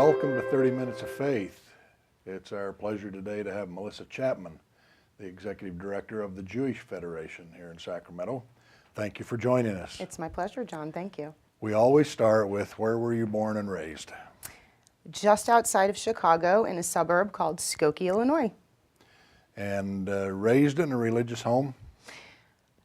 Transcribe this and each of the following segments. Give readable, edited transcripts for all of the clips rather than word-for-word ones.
welcome to 30 Minutes of Faith. It's our pleasure today to have Melissa Chapman, the Executive Director of the Jewish Federation here in Sacramento. Thank you for joining us. It's my pleasure, John. Thank you. We always start with, where were you born and raised? Just outside of Chicago in a suburb called Skokie, Illinois. And raised in a religious home?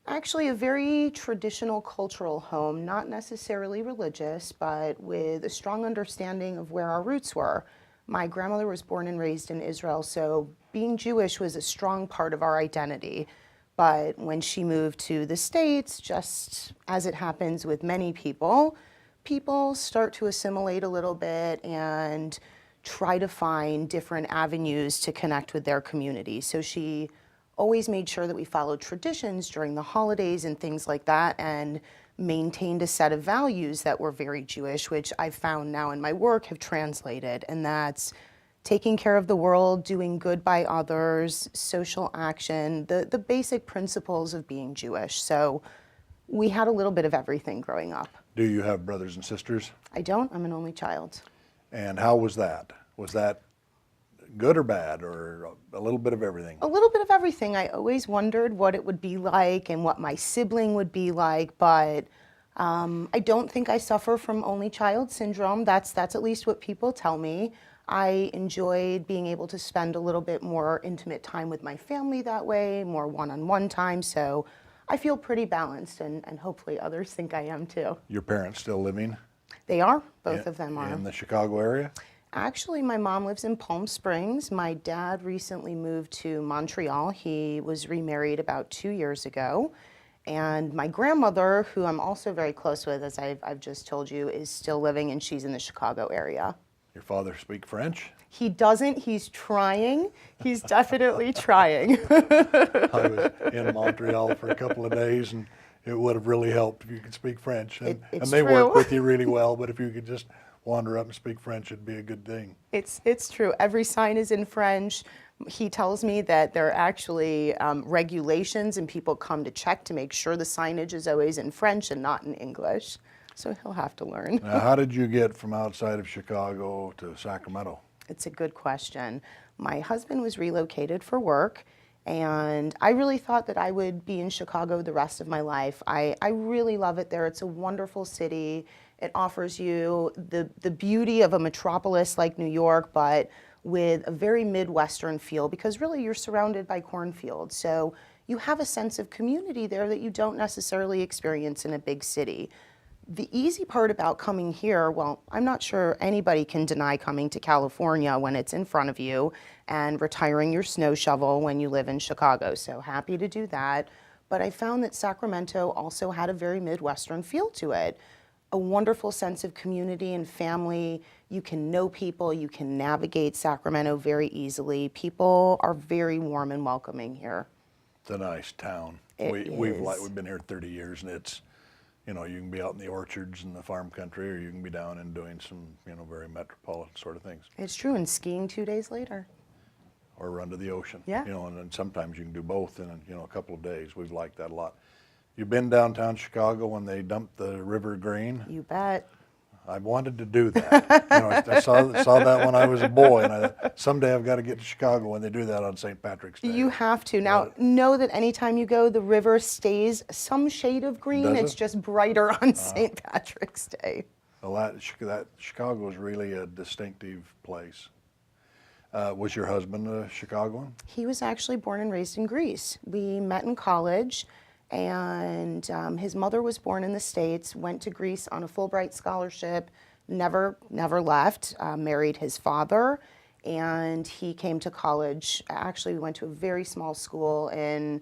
Actually, a very traditional cultural home, not necessarily religious, but with a strong understanding of where our roots were. My grandmother was born and raised in Israel, so being Jewish was a strong part of our identity. But when she moved to the States, just as it happens with many people, people start to assimilate a little bit and try to find different avenues to connect with their community. So she always made sure that we followed traditions during the holidays and things like that, and maintained a set of values that were very Jewish, which I've found now in my work have translated, and that's taking care of the world, doing good by others, social action, the basic principles of being Jewish. So we had a little bit of everything growing up. Do you have brothers and sisters? I don't. I'm an only child. And how was that? Was that good or bad, or a little bit of everything? A little bit of everything. I always wondered what it would be like and what my sibling would be like, but I don't think I suffer from only child syndrome. That's at least what people tell me. I enjoyed being able to spend a little bit more intimate time with my family that way, more one-on-one time, so I feel pretty balanced, and hopefully others think I am too. Your parents still living? They are. Both of them are. In the Chicago area? Actually, my mom lives in Palm Springs. My dad recently moved to Montreal. He was remarried about 2 years ago. And my grandmother, who I'm also very close with, as I've just told you, is still living, and she's in the Chicago area. Your father speak French? He doesn't. He's trying. He's definitely trying. I was in Montreal for a couple of days, and it would have really helped if you could speak French. And they true. work with you really well, but if you could just wander up and speak French, it'd be a good thing. It's true. Every sign is in French. He tells me that there are actually regulations, and people come to check to make sure the signage is always in French and not in English. So he'll have to learn. Now, how did you get from outside of Chicago to Sacramento? It's a good question. My husband was relocated for work, and I really thought that I would be in Chicago the rest of my life. I really love it there. It's a wonderful city. It offers you the beauty of a metropolis like New York, but with a very Midwestern feel, because really you're surrounded by cornfields. So you have a sense of community there that you don't necessarily experience in a big city. The easy part about coming here, well, I'm not sure anybody can deny coming to California when it's in front of you, and retiring your snow shovel when you live in Chicago. So happy to do that. But I found that Sacramento also had a very Midwestern feel to it. A wonderful sense of community and family. You can know people, you can navigate Sacramento very easily. People are very warm and welcoming here. It's a nice town. We've been here 30 years, and it's, you know, you can be out in the orchards and the farm country, or you can be down and doing some, you know, very metropolitan sort of things. It's true, and skiing 2 days later. Or run to the ocean. Yeah. You know, and then sometimes you can do both in, you know, a couple of days. We've liked that a lot. You've been downtown Chicago when they dumped the River Green? You bet. I wanted to do that. You know, I saw that when I was a boy, and I thought, someday I've got to get to Chicago when they do that on St. Patrick's Day. You have to. Now, know that anytime you go, the river stays some shade of green. Does It's it? just brighter on St. Patrick's Day. Well, that Chicago is really a distinctive place. Was your husband a Chicagoan? He was actually born and raised in Greece. We met in college, and his mother was born in the States, went to Greece on a Fulbright scholarship, never left, married his father, and he came to college. Actually, we went to a very small school in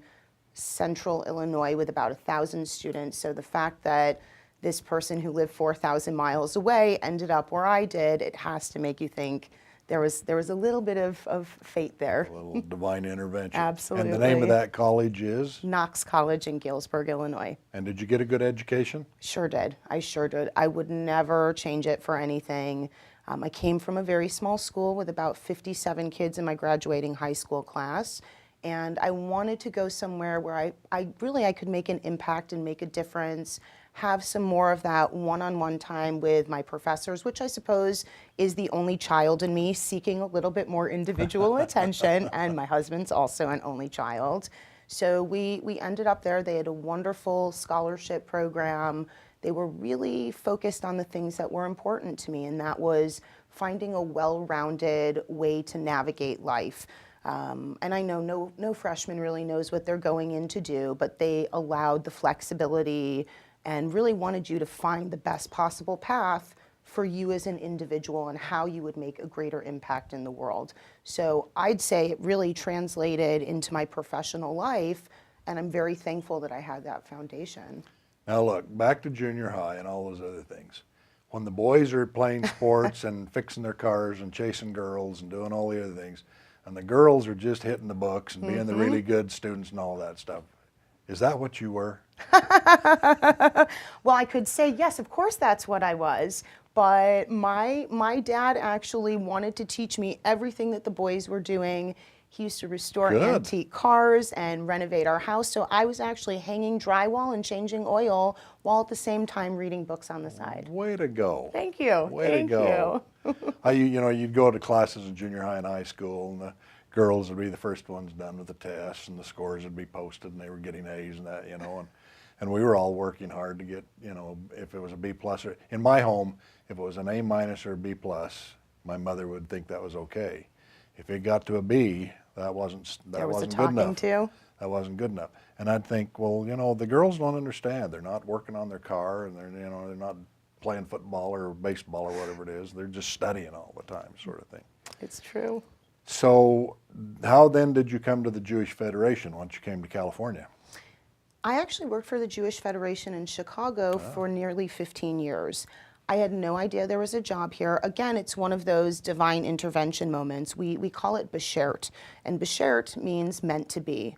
central Illinois with about 1,000 students. So the fact that this person who lived 4,000 miles away ended up where I did, it has to make you think there was a little bit of fate there. A little divine intervention. Absolutely. And the name of that college is? Knox College in Galesburg, Illinois. And did you get a good education? Sure did. I sure did. I would never change it for anything. I came from a very small school with about 57 kids in my graduating high school class, and I wanted to go somewhere where I could make an impact and make a difference, have some more of that one-on-one time with my professors, which I suppose is the only child in me seeking a little bit more individual attention, and my husband's also an only child. So we ended up there. They had a wonderful scholarship program. They were really focused on the things that were important to me, and that was finding a well-rounded way to navigate life. And I know no freshman really knows what they're going in to do, but they allowed the flexibility and really wanted you to find the best possible path for you as an individual and how you would make a greater impact in the world. So I'd say it really translated into my professional life, and I'm very thankful that I had that foundation. Now look, back to junior high and all those other things. When the boys are playing sports and fixing their cars and chasing girls and doing all the other things, and the girls are just hitting the books and being the really good students and all that stuff, is that what you were? Well, I could say, yes, of course that's what I was. But my dad actually wanted to teach me everything that the boys were doing. He used to restore antique cars and renovate our house. So I was actually hanging drywall and changing oil while at the same time reading books on the side. Way to go. Thank you. Way to go. You'd go to classes in junior high and high school, and the girls would be the first ones done with the tests, and the scores would be posted, and they were getting A's and that, and we were all working hard to get, if it was a B plus, or in my home, if it was an A minus or a B plus, my mother would think that was okay. If it got to a B, that wasn't good enough. That wasn't good enough. And I'd think, well, the girls don't understand. They're not working on their car, and they're not playing football or baseball or whatever it is. They're just studying all the time, sort of thing. It's true. So how then did you come to the Jewish Federation once you came to California? I actually worked for the Jewish Federation in Chicago for nearly 15 years. I had no idea there was a job here. Again, it's one of those divine intervention moments. We call it beshert, and beshert means meant to be.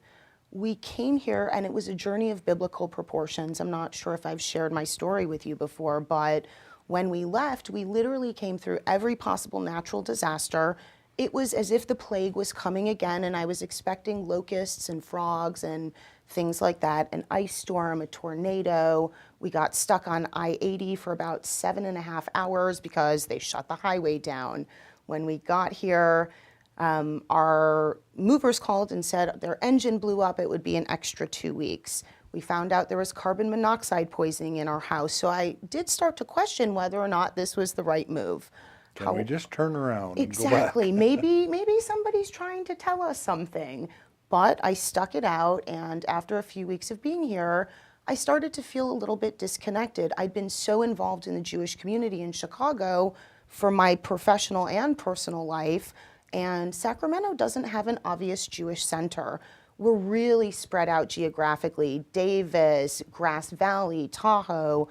We came here, and it was a journey of biblical proportions. I'm not sure if I've shared my story with you before, but when we left, we literally came through every possible natural disaster. It was as if the plague was coming again, and I was expecting locusts and frogs and things like that, an ice storm, a tornado. We got stuck on I-80 for about 7.5 hours because they shut the highway down. When we got here, our movers called and said their engine blew up. It would be an extra 2 weeks. We found out there was carbon monoxide poisoning in our house. So I did start to question whether or not this was the right move. Can we just turn around and exactly. go back? maybe somebody's trying to tell us something. But I stuck it out, and after a few weeks of being here, I started to feel a little bit disconnected. I'd been so involved in the Jewish community in Chicago for my professional and personal life, and Sacramento doesn't have an obvious Jewish center. We're really spread out geographically. Davis, Grass Valley, Tahoe.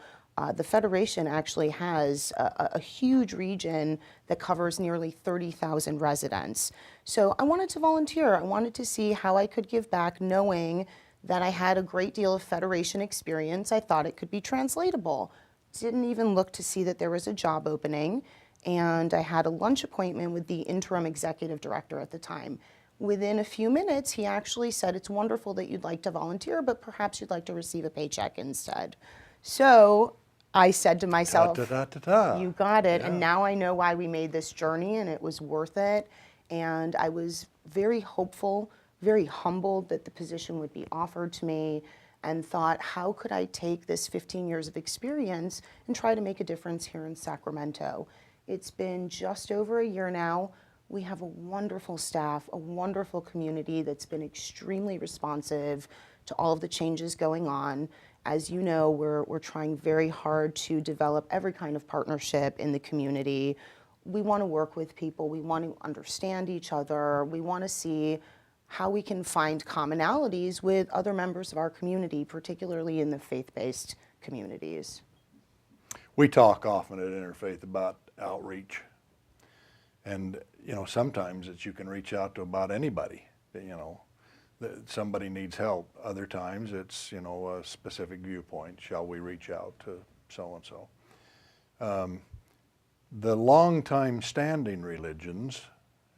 The Federation actually has a huge region that covers nearly 30,000 residents. So I wanted to volunteer. I wanted to see how I could give back, knowing that I had a great deal of Federation experience. I thought it could be translatable. Didn't even look to see that there was a job opening. And I had a lunch appointment with the interim executive director at the time. Within a few minutes, he actually said, "It's wonderful that you'd like to volunteer, but perhaps you'd like to receive a paycheck instead." So I said to myself, you got it. Yeah. And now I know why we made this journey, and it was worth it. And I was very hopeful, very humbled that the position would be offered to me, and thought, how could I take this 15 years of experience and try to make a difference here in Sacramento? It's been just over a year now. We have a wonderful staff, a wonderful community that's been extremely responsive to all of the changes going on. As you know, we're trying very hard to develop every kind of partnership in the community. We want to work with people. We want to understand each other. We want to see how we can find commonalities with other members of our community, particularly in the faith-based communities. We talk often at Interfaith about outreach. And, sometimes you can reach out to about anybody, that somebody needs help. Other times it's, a specific viewpoint. Shall we reach out to so-and-so? The long-time standing religions,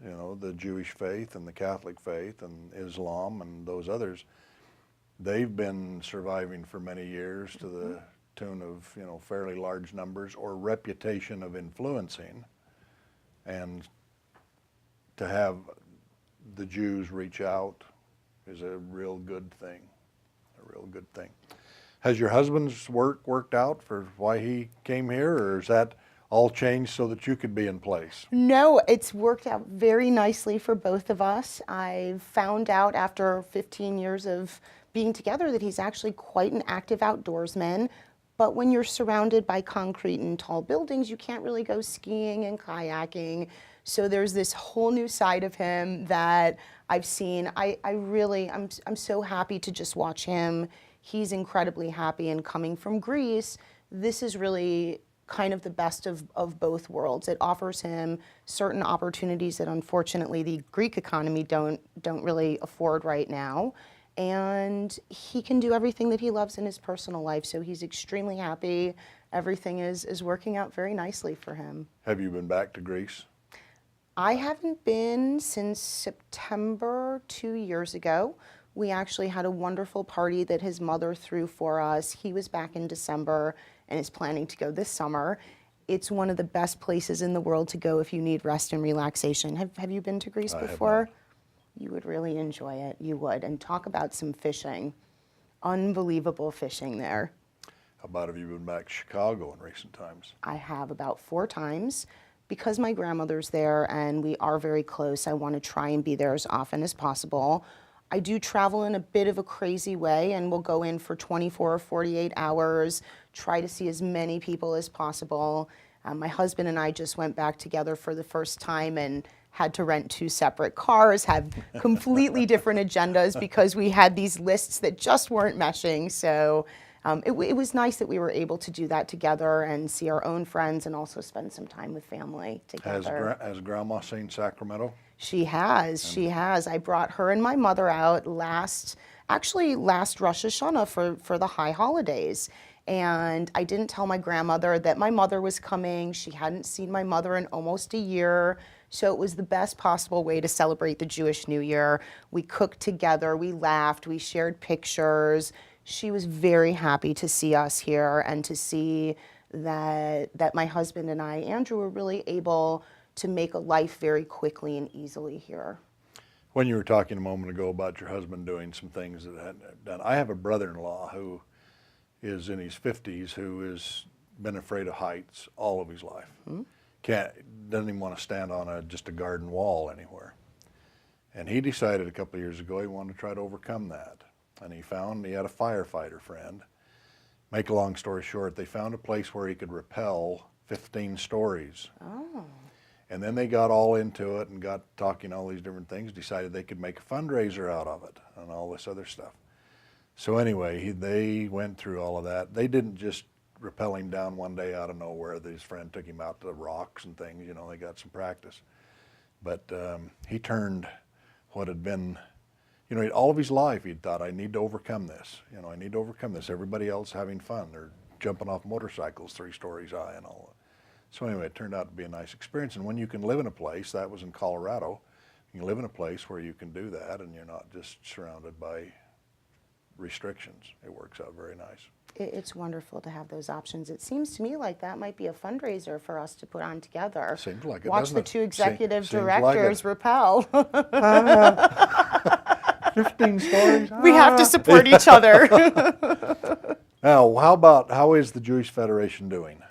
the Jewish faith and the Catholic faith and Islam and those others, they've been surviving for many years to the tune of, you know, fairly large numbers or reputation of influencing, and to have the Jews reach out is a real good thing, a real good thing. Has your husband's work worked out for why he came here, or is that all changed so that you could be in place? No, it's worked out very nicely for both of us. I found out after 15 years of being together that he's actually quite an active outdoorsman. But when you're surrounded by concrete and tall buildings, you can't really go skiing and kayaking. So there's this whole new side of him that I've seen. I'm so happy to just watch him. He's incredibly happy, and coming from Greece, this is really kind of the best of both worlds. It offers him certain opportunities that unfortunately the Greek economy don't really afford right now. And he can do everything that he loves in his personal life, so he's extremely happy. Everything is working out very nicely for him. Have you been back to Greece? I haven't been since September 2 years ago. We actually had a wonderful party that his mother threw for us. He was back in December and is planning to go this summer. It's one of the best places in the world to go if you need rest and relaxation. Have you been to Greece before? You would really enjoy it. You would. And talk about some fishing. Unbelievable fishing there. How about have you been back to Chicago in recent times? I have about 4 times. Because my grandmother's there and we are very close, I want to try and be there as often as possible. I do travel in a bit of a crazy way, and we'll go in for 24 or 48 hours, try to see as many people as possible. My husband and I just went back together for the first time and had to rent 2 separate cars, had completely different agendas because we had these lists that just weren't meshing. So it was nice that we were able to do that together and see our own friends and also spend some time with family together. Has Grandma seen Sacramento? She has. I brought her and my mother out last Rosh Hashanah for the high holidays. And I didn't tell my grandmother that my mother was coming. She hadn't seen my mother in almost a year. So it was the best possible way to celebrate the Jewish New Year. We cooked together, we laughed, we shared pictures. She was very happy to see us here and to see that my husband and I, Andrew, were really able to make a life very quickly and easily here. When you were talking a moment ago about your husband doing some things that hadn't done, I have a brother-in-law who is in his 50s who has been afraid of heights all of his life. Doesn't even want to stand on just a garden wall anywhere. And he decided a couple of years ago he wanted to try to overcome that. And he had a firefighter friend. Make a long story short, they found a place where he could rappel 15 stories. Oh. And then they got all into it and got talking all these different things, decided they could make a fundraiser out of it and all this other stuff. So anyway, they went through all of that. They didn't just rappel him down one day out of nowhere. His friend took him out to the rocks and things, they got some practice. But he turned what had been, all of his life he'd thought, I need to overcome this. I need to overcome this. Everybody else having fun. They're jumping off motorcycles 3 stories high and all that. So anyway, it turned out to be a nice experience. And when you can live in a place, that was in Colorado, you can live in a place where you can do that and you're not just surrounded by restrictions. It works out very nice. It's wonderful to have those options. It seems to me like that might be a fundraiser for us to put on together. Seems like it, Watch the 2 executive directors like rappel. 15 stories? We have to support each other. Now, how is the Jewish Federation doing?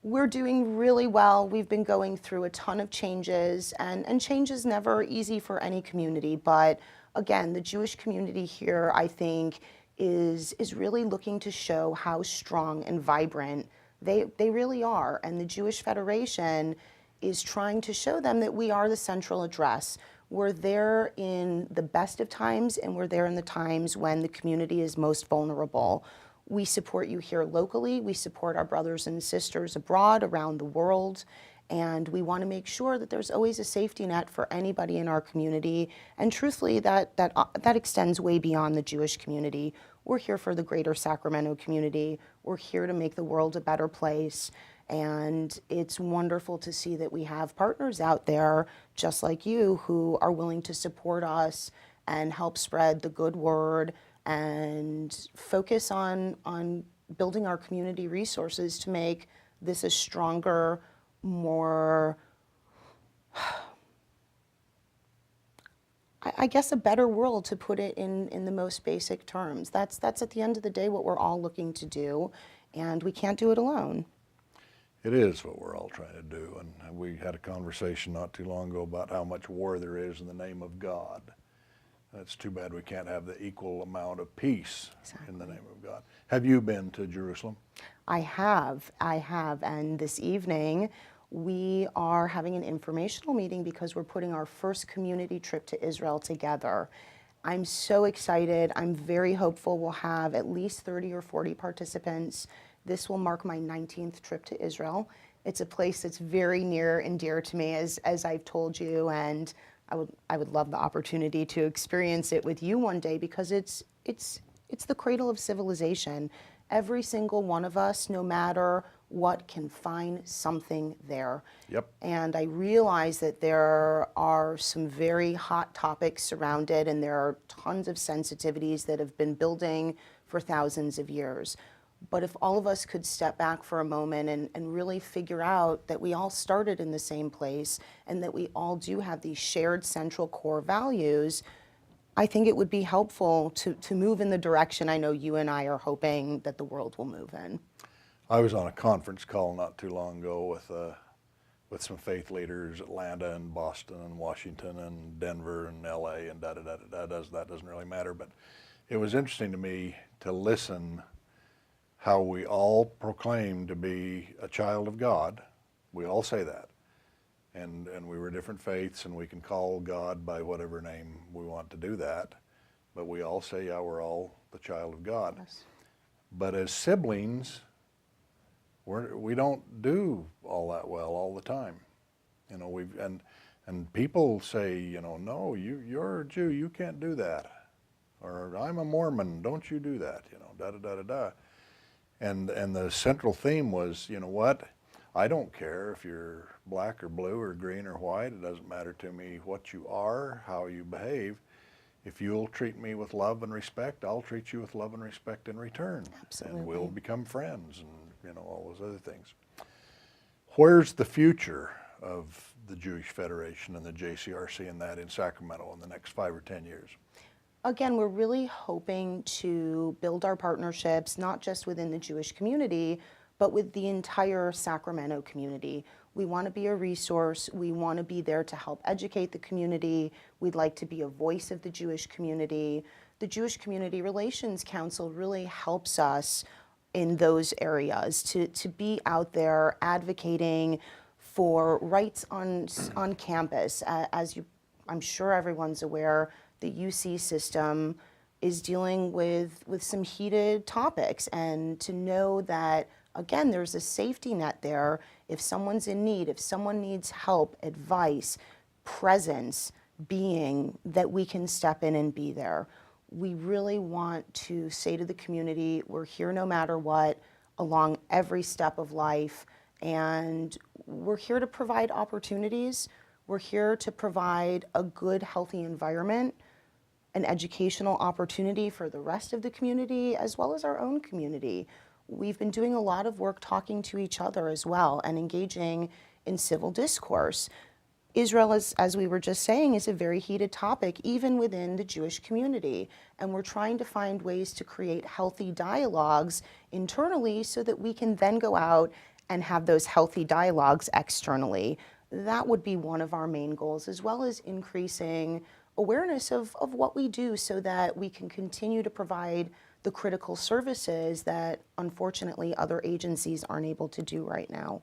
We're doing really well. We've been going through a ton of changes, and change is never easy for any community. But again, the Jewish community here, I think, is really looking to show how strong and vibrant they really are. And the Jewish Federation is trying to show them that we are the central address. We're there in the best of times, and we're there in the times when the community is most vulnerable. We support you here locally. We support our brothers and sisters abroad, around the world. And we want to make sure that there's always a safety net for anybody in our community. And truthfully, that extends way beyond the Jewish community. We're here for the greater Sacramento community. We're here to make the world a better place. And it's wonderful to see that we have partners out there, just like you, who are willing to support us and help spread the good word and focus on building our community resources to make this a stronger, more, I guess, a better world, to put it in the most basic terms. That's at the end of the day what we're all looking to do, and we can't do it alone. It is what we're all trying to do, and we had a conversation not too long ago about how much war there is in the name of God. It's too bad we can't have the equal amount of peace in the name of God. Have you been to Jerusalem? I have, and this evening we are having an informational meeting because we're putting our first community trip to Israel together. I'm so excited. I'm very hopeful we'll have at least 30 or 40 participants. This will mark my 19th trip to Israel. It's a place that's very near and dear to me, as I've told you, and I would love the opportunity to experience it with you one day, because it's the cradle of civilization. Every single one of us, no matter what, can find something there. Yep. And I realize that there are some very hot topics surrounded, and there are tons of sensitivities that have been building for thousands of years. But if all of us could step back for a moment and really figure out that we all started in the same place, and that we all do have these shared central core values, I think it would be helpful to move in the direction I know you and I are hoping that the world will move in. I was on a conference call not too long ago with some faith leaders, Atlanta and Boston and Washington and Denver and LA and that doesn't really matter, but it was interesting to me to listen how we all proclaim to be a child of God. We all say that. And we were different faiths, and we can call God by whatever name we want to do that. But we all say, yeah, we're all the child of God. Yes. But as siblings, we don't do all that well all the time. You know, and people say, you know, no, you're a Jew, you can't do that. Or I'm a Mormon, don't you do that, you know, da-da-da-da-da. And the central theme was, you know what, I don't care if you're black or blue or green or white. It doesn't matter to me what you are, how you behave. If you'll treat me with love and respect, I'll treat you with love and respect in return. Absolutely. And we'll become friends, and you know, all those other things. Where's the future of the Jewish Federation and the JCRC and that in Sacramento in the next 5 or 10 years? Again, we're really hoping to build our partnerships, not just within the Jewish community, but with the entire Sacramento community. We want to be a resource. We want to be there to help educate the community. We'd like to be a voice of the Jewish community. The Jewish Community Relations Council really helps us in those areas to be out there advocating for rights on campus. I'm sure everyone's aware, the UC system is dealing with some heated topics, and to know that, again, there's a safety net there. If someone's in need, if someone needs help, advice, presence, being, that we can step in and be there. We really want to say to the community, we're here no matter what, along every step of life, and we're here to provide opportunities. We're here to provide a good, healthy environment, an educational opportunity for the rest of the community, as well as our own community. We've been doing a lot of work talking to each other as well and engaging in civil discourse. Israel, as we were just saying, is a very heated topic, even within the Jewish community. And we're trying to find ways to create healthy dialogues internally so that we can then go out and have those healthy dialogues externally. That would be one of our main goals, as well as increasing awareness of what we do so that we can continue to provide the critical services that, unfortunately, other agencies aren't able to do right now.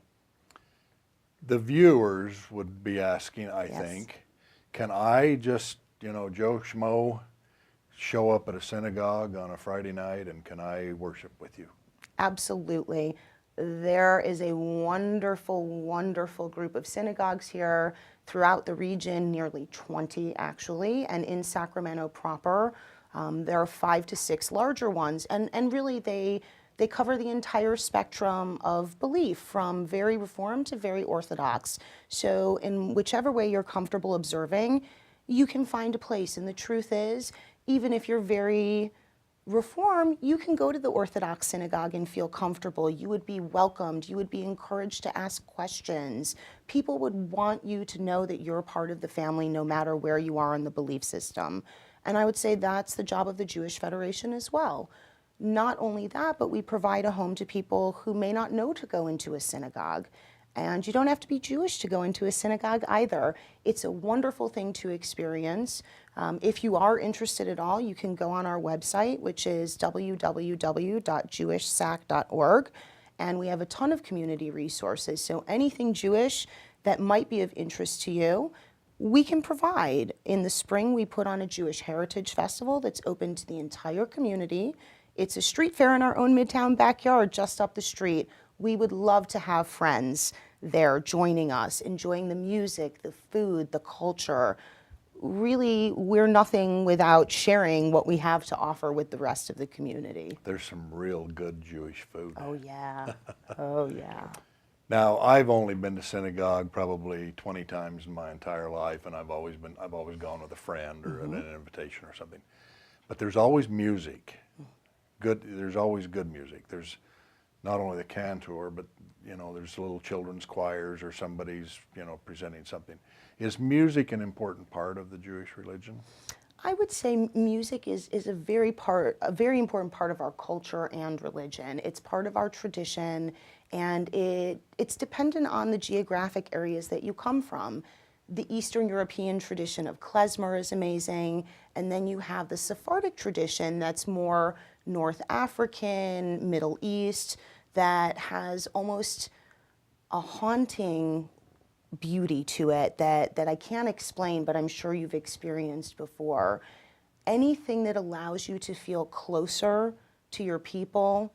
The viewers would be asking, I Yes. think, can I just, you know, Joe Schmo, show up at a synagogue on a Friday night and can I worship with you? Absolutely. There is a wonderful, wonderful group of synagogues here throughout the region, nearly 20 actually, and in Sacramento proper. There are 5 to 6 larger ones, and really they cover the entire spectrum of belief, from very Reformed to very Orthodox. So in whichever way you're comfortable observing, you can find a place. And the truth is, even if you're very Reform, you can go to the Orthodox synagogue and feel comfortable. You would be welcomed. You would be encouraged to ask questions. People would want you to know that you're part of the family no matter where you are in the belief system. And I would say that's the job of the Jewish Federation as well. Not only that, but we provide a home to people who may not know to go into a synagogue. And you don't have to be Jewish to go into a synagogue either. It's a wonderful thing to experience. If you are interested at all, you can go on our website, which is www.jewishsac.org, and we have a ton of community resources. So anything Jewish that might be of interest to you, we can provide. In the spring, we put on a Jewish Heritage Festival that's open to the entire community. It's a street fair in our own Midtown backyard, just up the street. We would love to have friends there joining us, enjoying the music, the food, the culture. Really, we're nothing without sharing what we have to offer with the rest of the community. There's some real good Jewish food. Oh, yeah. Oh, yeah. Now, I've only been to synagogue probably 20 times in my entire life, and I've always gone with a friend or an invitation or something. But there's always music. There's always good music. There's not only the cantor, but there's little children's choirs or somebody's presenting something. Is music an important part of the Jewish religion? I would say music is a very important part of our culture and religion. It's part of our tradition, and it's dependent on the geographic areas that you come from. The Eastern European tradition of klezmer is amazing, and then you have the Sephardic tradition that's more North African, Middle East, that has almost a haunting beauty to it that I can't explain, but I'm sure you've experienced before. Anything that allows you to feel closer to your people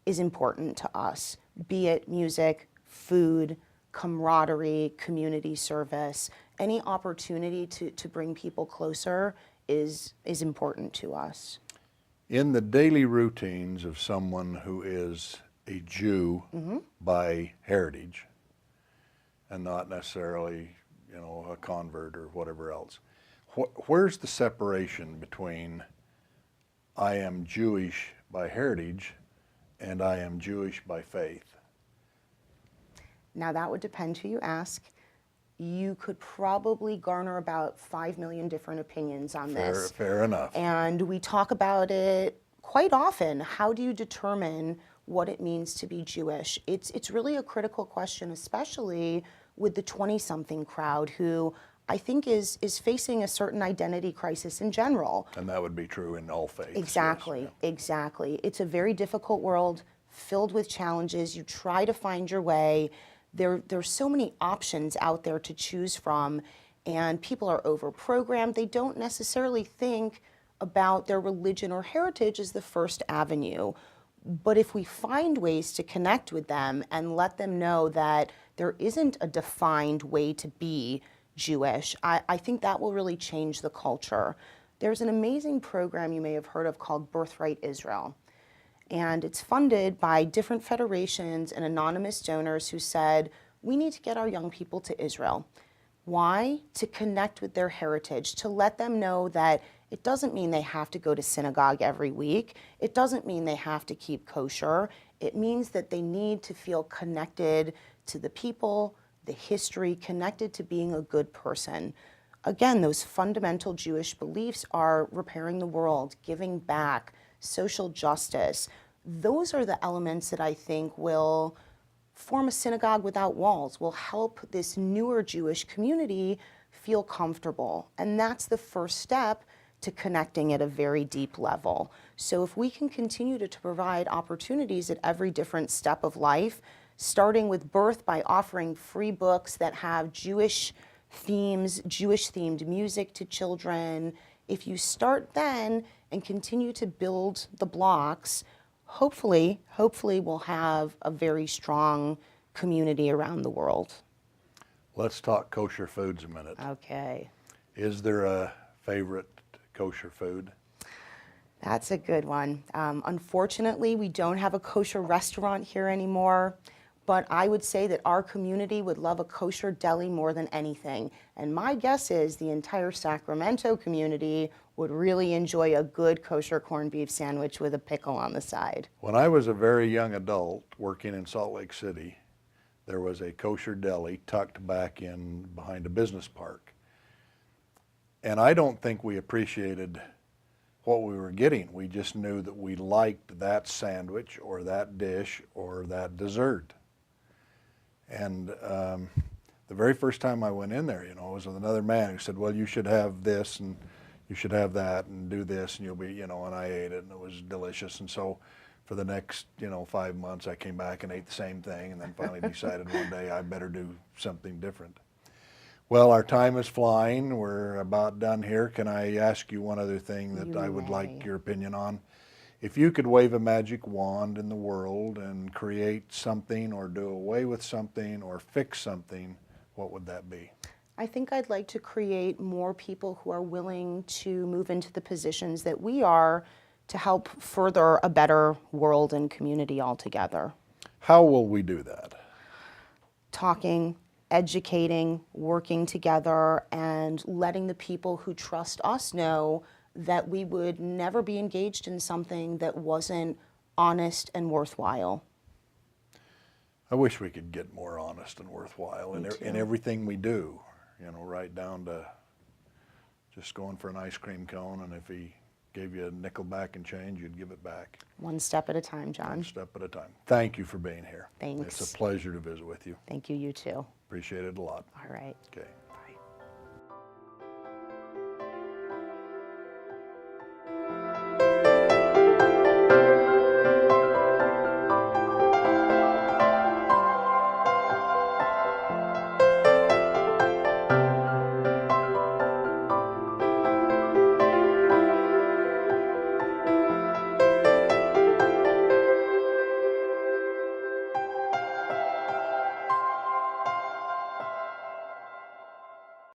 is important to us, be it music, food, camaraderie, community service. Any opportunity to bring people closer is important to us. In the daily routines of someone who is a Jew by heritage and not necessarily, a convert or whatever else, where's the separation between I am Jewish by heritage and I am Jewish by faith? Now that would depend who you ask. You could probably garner about 5 million different opinions on this. Fair enough. And we talk about it quite often. How do you determine what it means to be Jewish? It's really a critical question, especially with the 20-something crowd who I think is facing a certain identity crisis in general. And that would be true in all faiths. Exactly, yes, yeah. Exactly. It's a very difficult world filled with challenges. You try to find your way. There's so many options out there to choose from, and people are over-programmed. They don't necessarily think about their religion or heritage as the first avenue. But if we find ways to connect with them and let them know that there isn't a defined way to be Jewish, I think that will really change the culture. There's an amazing program you may have heard of called Birthright Israel. And it's funded by different federations and anonymous donors who said, we need to get our young people to Israel. Why? To connect with their heritage, to let them know that it doesn't mean they have to go to synagogue every week. It doesn't mean they have to keep kosher. It means that they need to feel connected to the people, the history, connected to being a good person. Again, those fundamental Jewish beliefs are repairing the world, giving back, social justice. Those are the elements that I think will form a synagogue without walls, will help this newer Jewish community feel comfortable. And that's the first step to connecting at a very deep level. So if we can continue to provide opportunities at every different step of life, starting with birth by offering free books that have Jewish themes, Jewish-themed music to children, if you start then and continue to build the blocks, hopefully we'll have a very strong community around the world. Let's talk kosher foods a minute. Okay. Is there a favorite kosher food? That's a good one. Unfortunately, we don't have a kosher restaurant here anymore, but I would say that our community would love a kosher deli more than anything. And my guess is the entire Sacramento community would really enjoy a good kosher corned beef sandwich with a pickle on the side. When I was a very young adult working in Salt Lake City, there was a kosher deli tucked back in behind a business park. And I don't think we appreciated what we were getting. We just knew that we liked that sandwich or that dish or that dessert. And the very first time I went in there, you know, it was with another man who said, well, you should have this and you should have that and do this and you'll be, you know, and I ate it and it was delicious. And so for the next, 5 months, I came back and ate the same thing and then finally decided one day I better do something different. Well, our time is flying. We're about done here. Can I ask you one other thing that I would like your opinion on? If you could wave a magic wand in the world and create something or do away with something or fix something, what would that be? I think I'd like to create more people who are willing to move into the positions that we are to help further a better world and community altogether. How will we do that? Talking, educating, working together, and letting the people who trust us know that we would never be engaged in something that wasn't honest and worthwhile. I wish we could get more honest and worthwhile in everything we do, right down to just going for an ice cream cone, and if he gave you a nickel back and change, you'd give it back. One step at a time, John. One step at a time. Thank you for being here. Thanks. It's a pleasure to visit with you. Thank you, you too. Appreciate it a lot. All right. Okay.